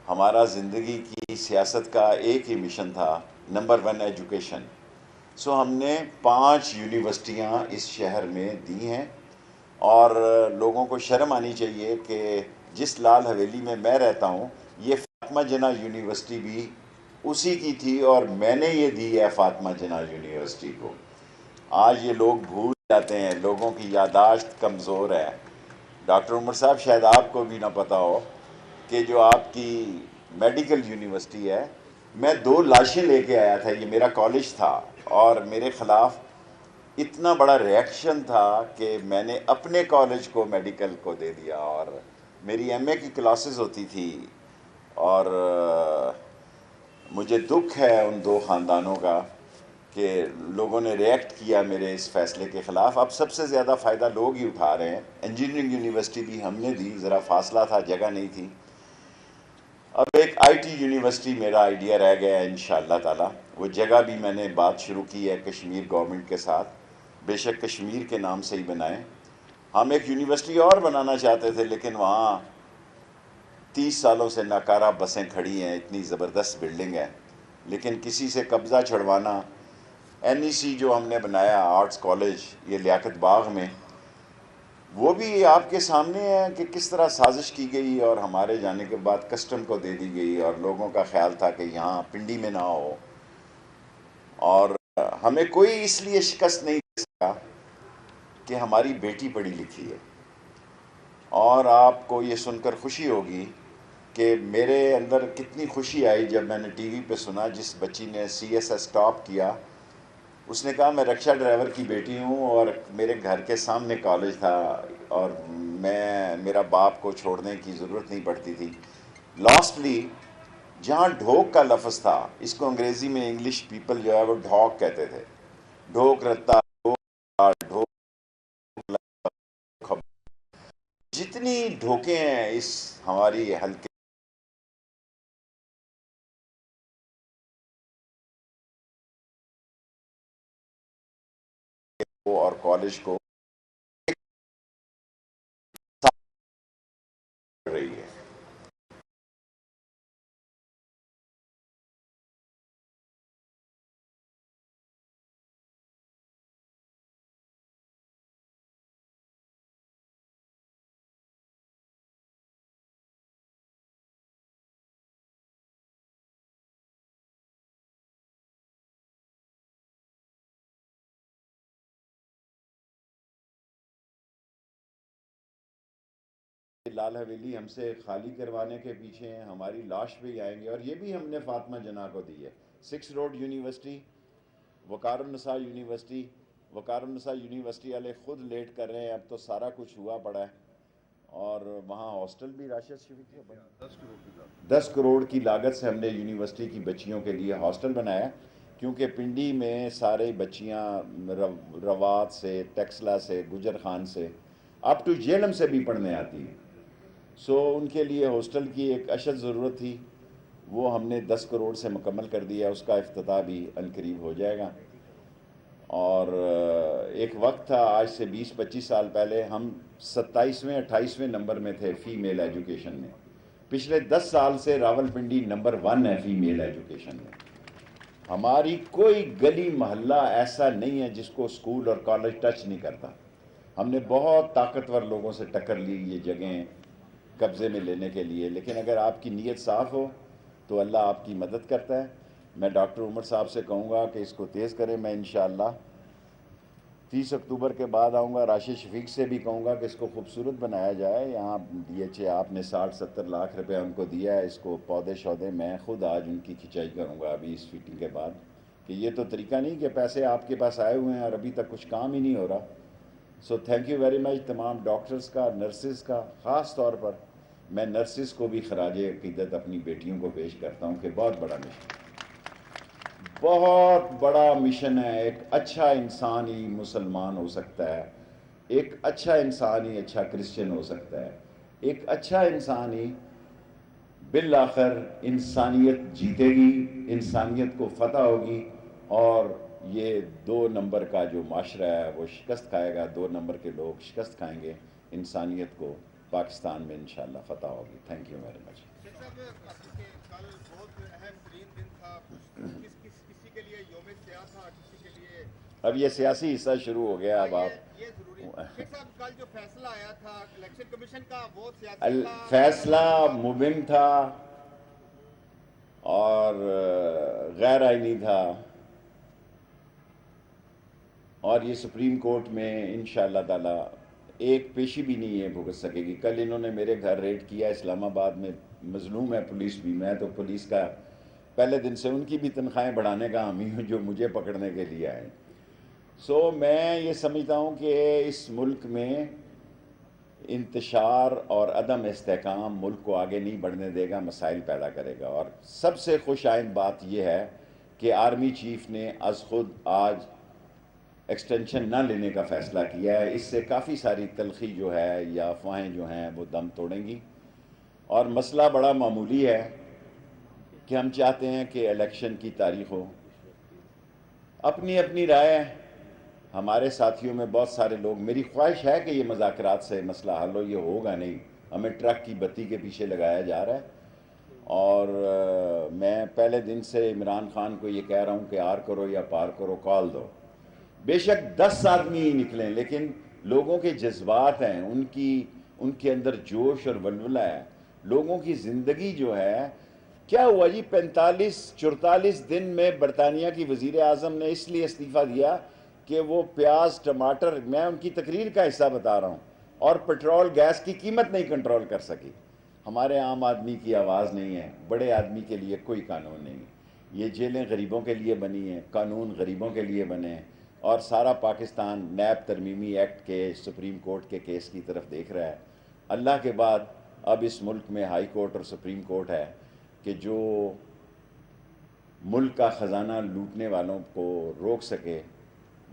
ہمارا زندگی کی سیاست کا ایک ہی مشن تھا، نمبر 1 ایجوکیشن۔ سو ہم نے 5 یونیورسٹیاں اس شہر میں دی ہیں، اور لوگوں کو شرم آنی چاہیے کہ جس لال حویلی میں رہتا ہوں، یہ فاطمہ جناح یونیورسٹی بھی اسی کی تھی، اور میں نے یہ دی ہے فاطمہ جناح یونیورسٹی کو۔ آج یہ لوگ بھول جاتے ہیں، لوگوں کی یادداشت کمزور ہے۔ ڈاکٹر عمر صاحب، شاید آپ کو بھی نہ پتہ ہو کہ جو آپ کی میڈیکل یونیورسٹی ہے، میں 2 لاشیں لے کے آیا تھا، یہ میرا کالج تھا، اور میرے خلاف اتنا بڑا ریئیکشن تھا کہ میں نے اپنے کالج کو میڈیکل کو دے دیا، اور میری ایم اے کی کلاسز ہوتی تھی، اور مجھے دکھ ہے ان 2 خاندانوں کا کہ لوگوں نے ریئیکٹ کیا میرے اس فیصلے کے خلاف۔ اب سب سے زیادہ فائدہ لوگ ہی اٹھا رہے ہیں۔ انجینئرنگ یونیورسٹی بھی ہم نے دی، ذرا فاصلہ تھا، جگہ نہیں تھی۔ اب ایک آئی ٹی یونیورسٹی میرا آئیڈیا رہ گیا ہے انشاءاللہ تعالی، وہ جگہ بھی میں نے بات شروع کی ہے کشمیر گورنمنٹ کے ساتھ، بے شک کشمیر کے نام سے ہی بنائیں۔ ہم ایک یونیورسٹی اور بنانا چاہتے تھے، لیکن وہاں 30 سالوں سے ناکارہ بسیں کھڑی ہیں، اتنی زبردست بلڈنگ ہے، لیکن کسی سے قبضہ چھڑوانا۔ این ای سی جو ہم نے بنایا آرٹس کالج، یہ لیاقت باغ میں، وہ بھی آپ کے سامنے ہے کہ کس طرح سازش کی گئی، اور ہمارے جانے کے بعد کسٹم کو دے دی گئی، اور لوگوں کا خیال تھا کہ یہاں پنڈی میں نہ ہو، اور ہمیں کوئی اس لیے شکست نہیں دے سکا کہ ہماری بیٹی پڑھی لکھی ہے۔ اور آپ کو یہ سن کر خوشی ہوگی کہ میرے اندر کتنی خوشی آئی جب میں نے ٹی وی پہ سنا، جس بچی نے سی ایس ایس ٹاپ کیا، اس نے کہا میں رکشہ ڈرائیور کی بیٹی ہوں، اور میرے گھر کے سامنے کالج تھا، اور میرا باپ کو چھوڑنے کی ضرورت نہیں پڑتی تھی۔ لاسٹلی جہاں ڈھوک کا لفظ تھا، اس کو انگریزی میں انگلش پیپل جو ہے وہ ڈھوک کہتے تھے، ڈھوک رتا، ڈھوک، جتنی ڈھوکیں ہیں اس ہماری حلقے کو اور کالج کو رہی ہے۔ لال حویلی ہم سے خالی کروانے کے پیچھے ہیں، ہماری لاش بھی آئیں گے، اور یہ بھی ہم نے فاطمہ جناح کو دی ہے۔ 6 روڈ یونیورسٹی، وقار النساء یونیورسٹی، وقار النساء یونیورسٹی والے خود لیٹ کر رہے ہیں، اب تو سارا کچھ ہوا پڑا ہے، اور وہاں ہاسٹل بھی راشد شفیق ہے، 10 کروڑ کی لاگت سے ہم نے یونیورسٹی کی بچیوں کے لیے ہاسٹل بنایا، کیونکہ پنڈی میں سارے بچیاں روات سے، ٹیکسلا سے، گجر خان سے، اپ ٹو جیلم سے بھی پڑھنے آتی ہیں۔ سو ان کے لیے ہاسٹل کی ایک اشد ضرورت تھی، وہ ہم نے 10 کروڑ سے مکمل کر دیا، اس کا افتتاح بھی عنقریب ہو جائے گا۔ اور ایک وقت تھا، آج سے 20-25 سال پہلے، ہم 27ویں-28ویں نمبر میں تھے فیمیل ایجوکیشن میں۔ پچھلے 10 سال سے راول پنڈی نمبر 1 ہے فیمیل ایجوکیشن میں۔ ہماری کوئی گلی محلہ ایسا نہیں ہے جس کو سکول اور کالج ٹچ نہیں کرتا۔ ہم نے بہت طاقتور لوگوں سے ٹکر لی یہ جگہیں قبضے میں لینے کے لیے، لیکن اگر آپ کی نیت صاف ہو تو اللہ آپ کی مدد کرتا ہے۔ میں ڈاکٹر عمر صاحب سے کہوں گا کہ اس کو تیز کریں، میں انشاءاللہ 30 اکتوبر کے بعد آؤں گا۔ راشد شفیق سے بھی کہوں گا کہ اس کو خوبصورت بنایا جائے۔ یہاں ڈی ایچ اے آپ نے 60-70 لاکھ روپے ان کو دیا ہے، اس کو پودے شودے میں خود آج ان کی کھچائی کروں گا ابھی اس فیٹنگ کے بعد، کہ یہ تو طریقہ نہیں کہ پیسے آپ کے پاس آئے ہوئے ہیں اور ابھی تک کچھ کام ہی نہیں ہو رہا۔ So thank you very much تمام ڈاکٹرز کا، نرسز کا، خاص طور پر میں نرسز کو بھی خراج عقیدت اپنی بیٹیوں کو پیش کرتا ہوں کہ بہت بڑا مشن، بہت بڑا مشن ہے۔ ایک اچھا انسان ہی مسلمان ہو سکتا ہے، ایک اچھا انسان ہی اچھا کرسچن ہو سکتا ہے، ایک اچھا انسان ہی بالآخر انسانیت جیتے گی، انسانیت کو فتح ہوگی، اور یہ 2 نمبر کا جو معاشرہ ہے وہ شکست کھائے گا، 2 نمبر کے لوگ شکست کھائیں گے، انسانیت کو پاکستان میں انشاءاللہ فتح ہوگی۔ Thank you very much. کل بہت اہم ترین دن تھا، کسی کے لیے یوم سیاہ تھا، کسی کے لیے اب یہ سیاسی حصہ شروع ہو گیا. اب آپ یہ ضروری شیخ صاحب کل جو فیصلہ آیا تھا الیکشن کمیشن کا وہ سیاسی تھا، فیصلہ مبہم تھا اور غیر آئینی تھا، اور یہ سپریم کورٹ میں انشاءاللہ تعالی ایک پیشی بھی نہیں ہے بھگت سکے گی. کل انہوں نے میرے گھر ریڈ کیا اسلام آباد میں، مظلوم ہے پولیس بھی. میں تو پولیس کا پہلے دن سے ان کی بھی تنخواہیں بڑھانے کا حامی ہوں جو مجھے پکڑنے کے لیے آئے. سو میں یہ سمجھتا ہوں کہ اس ملک میں انتشار اور عدم استحکام ملک کو آگے نہیں بڑھنے دے گا، مسائل پیدا کرے گا. اور سب سے خوش آئند بات یہ ہے کہ آرمی چیف نے از خود آج ایکسٹینشن نہ لینے کا فیصلہ کیا ہے. اس سے کافی ساری تلخی جو ہے یا افواہیں جو ہیں وہ دم توڑیں گی. اور مسئلہ بڑا معمولی ہے کہ ہم چاہتے ہیں کہ الیکشن کی تاریخ ہو. اپنی اپنی رائے ہے. ہمارے ساتھیوں میں بہت سارے لوگ، میری خواہش ہے کہ یہ مذاکرات سے مسئلہ حل ہو. یہ ہوگا نہیں، ہمیں ٹرک کی بتی کے پیچھے لگایا جا رہا ہے. اور میں پہلے دن سے عمران خان کو یہ کہہ رہا ہوں کہ آر کرو یا پار کرو، کال دو. بے شک 10 آدمی ہی نکلیں، لیکن لوگوں کے جذبات ہیں، ان کے اندر جوش اور ولولہ ہے. لوگوں کی زندگی جو ہے، کیا ہوا جی 45-44 دن میں برطانیہ کی وزیر اعظم نے اس لیے استعفیٰ دیا کہ وہ پیاز ٹماٹر، میں ان کی تقریر کا حصہ بتا رہا ہوں، اور پٹرول گیس کی قیمت نہیں کنٹرول کر سکی. ہمارے عام آدمی کی آواز نہیں ہے، بڑے آدمی کے لیے کوئی قانون نہیں. یہ جیلیں غریبوں کے لیے بنی ہیں، قانون غریبوں کے لیے بنے ہیں. اور سارا پاکستان نیب ترمیمی ایکٹ کے سپریم کورٹ کے کیس کی طرف دیکھ رہا ہے. اللہ کے بعد اب اس ملک میں ہائی کورٹ اور سپریم کورٹ ہے کہ جو ملک کا خزانہ لوٹنے والوں کو روک سکے،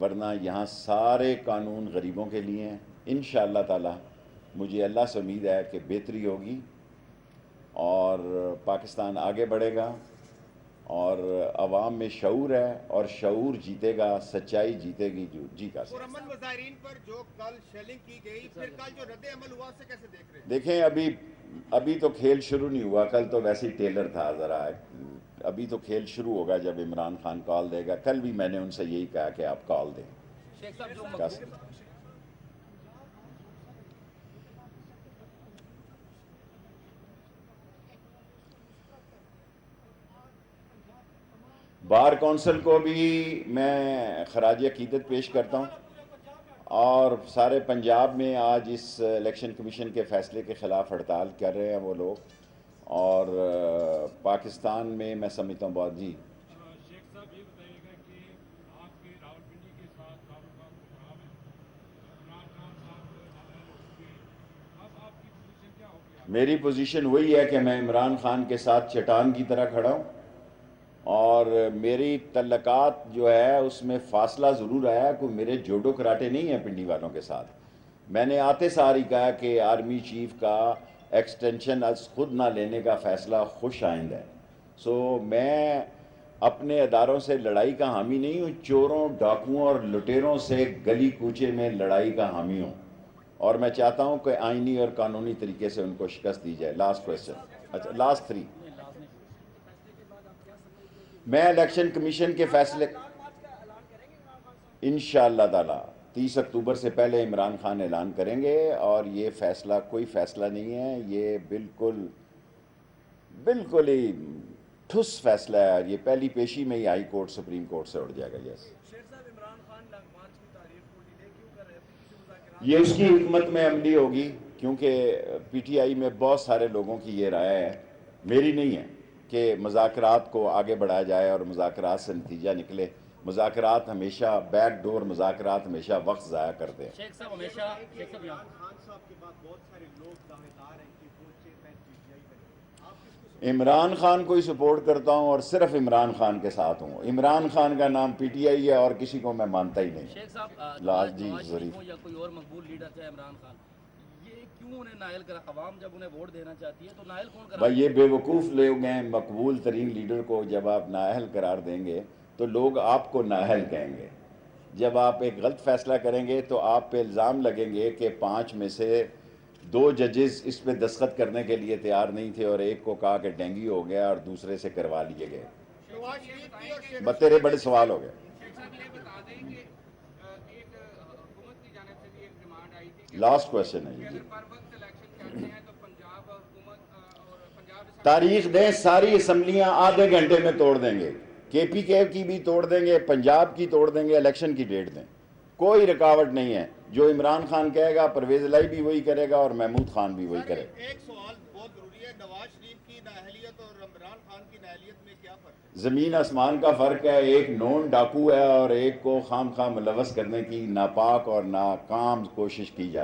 ورنہ یہاں سارے قانون غریبوں کے لیے ہیں. انشاءاللہ تعالی مجھے اللہ سے امید ہے کہ بہتری ہوگی اور پاکستان آگے بڑھے گا، اور عوام میں شعور ہے، اور شعور جیتے گا، سچائی جیتے گی. جو جی کا سر پرامن مظاہرین پر جو کل شیلنگ کی گئی، پھر کل جو رد عمل ہوا اسے کیسے دیکھ رہے ہیں؟ دیکھیں ابھی تو کھیل شروع نہیں ہوا. کل تو ویسے ہی ٹیلر تھا ذرا. ابھی تو کھیل شروع ہوگا جب عمران خان کال دے گا. کل بھی میں نے ان سے یہی کہا کہ آپ کال دیں. شیخ صاحب جو بار کونسل کو بھی میں خراج عقیدت پیش کرتا ہوں. اور سارے پنجاب میں آج اس الیکشن کمیشن کے فیصلے کے خلاف ہڑتال کر رہے ہیں وہ لوگ. اور پاکستان میں میں سمجھتا ہوں بہت جی شیخ صاحب یہ بتائیے گا کہ آپ کے راولپنڈی کے ساتھ تعلقات خراب ہیں، عمران خان صاحب نااہل ہو چکے ہیں، اب آپ کی پوزیشن کیا ہوگی؟ میری پوزیشن وہی ہے کہ میں عمران خان کے ساتھ چٹان کی طرح کھڑا ہوں. اور میری تعلقات جو ہے اس میں فاصلہ ضرور آیا. کوئی میرے جوڈو کراٹے نہیں ہیں پنڈی والوں کے ساتھ. میں نے آتے سار ہی کہا کہ آرمی چیف کا ایکسٹینشن از خود نہ لینے کا فیصلہ خوش آئند ہے. سو میں اپنے اداروں سے لڑائی کا حامی نہیں ہوں، چوروں ڈاکوؤں اور لٹیروں سے گلی کوچے میں لڑائی کا حامی ہوں. اور میں چاہتا ہوں کہ آئینی اور قانونی طریقے سے ان کو شکست دی جائے. لاسٹ کویسچن، اچھا لاسٹ 3. میں الیکشن کمیشن کے فیصلے انشاءاللہ تعالی 30 اکتوبر سے پہلے عمران خان اعلان کریں گے. اور یہ فیصلہ کوئی فیصلہ نہیں ہے، یہ بالکل ہی ٹھوس فیصلہ ہے. یہ پہلی پیشی میں ہی ہائی کورٹ سپریم کورٹ سے اٹھ جائے گا. یس شیخ صاحب عمران خان لانگ مارچ کی تاریخ کو ڈیلے کیوں کر رہے ہیں؟ کسی مذاکرات یہ اس کی حکمت میں عملی ہوگی، کیونکہ پی ٹی آئی میں بہت سارے لوگوں کی یہ رائے ہے، میری نہیں ہے، کہ مذاکرات کو آگے بڑھایا جائے اور مذاکرات سے نتیجہ نکلے. مذاکرات ہمیشہ بیک ڈور مذاکرات ہمیشہ وقت ضائع کرتے ہیں. شیخ صاحب ہمیشہ عمران خان صاحب کے بعد بہت سارے لوگ دعویدار ہیں کہ وہ چیئرمین پی ٹی آئی بنے. آپ کس کو عمران خان کو ہی سپورٹ کرتا ہوں اور صرف عمران خان کے ساتھ ہوں. عمران خان کا نام پی ٹی آئی ہے اور کسی کو میں مانتا ہی نہیں. شیخ صاحب لاج جی نواز ظریف شریف ہوں یا کوئی اور مقبول لیڈر چاہے عمران خان، یہ کیوں انہیں نائل کرا؟ عوام جب انہیں ووٹ دینا چاہتی ہے تو نائل کون کرا؟ بھائی یہ بے وقوف لوگ ہیں. مقبول ترین لیڈر کو جب آپ نااہل قرار دیں گے تو لوگ آپ کو نااہل کہیں گے. جب آپ ایک غلط فیصلہ کریں گے تو آپ پہ الزام لگیں گے کہ 5 میں سے 2 ججز اس پہ دستخط کرنے کے لیے تیار نہیں تھے اور ایک کو کہا کہ ڈینگی ہو گیا اور دوسرے سے کروا لیے گئے. نواز شریف کی اور بس تیرے بڑے سوال ہو گئے. شیخ صاحب یہ بتا دیں کہ ایک حکومت کی جانب سے بھی ایک ڈیمانڈ آئی تھی کہ لاسٹ کوشچن ہے کہ جی. اگر پر وقت الیکشن کرتے ہیں تو پنجاب حکومت اور پنجاب تاریخ دیں, ساری اسمبلیاں آدھے گھنٹے میں توڑ دیں گے, کے پی کے کی بھی توڑ دیں گے, پنجاب کی توڑ دیں گے, الیکشن کی ڈیٹ دیں, کوئی رکاوٹ نہیں ہے. جو عمران خان کہے گا پرویز الہی بھی وہی کرے گا اور محمود خان بھی وہی کرے گا. ایک سوال بہت ضروری ہے, نواز شریف کی نااہلیت اور عمران خان کی نااہلیت میں کیا فرق ہے؟ زمین آسمان کا فرق ہے. ایک نون ڈاکو ہے اور ایک کو خام خواہ ملوث کرنے کی ناپاک اور ناکام کوشش کی جائے.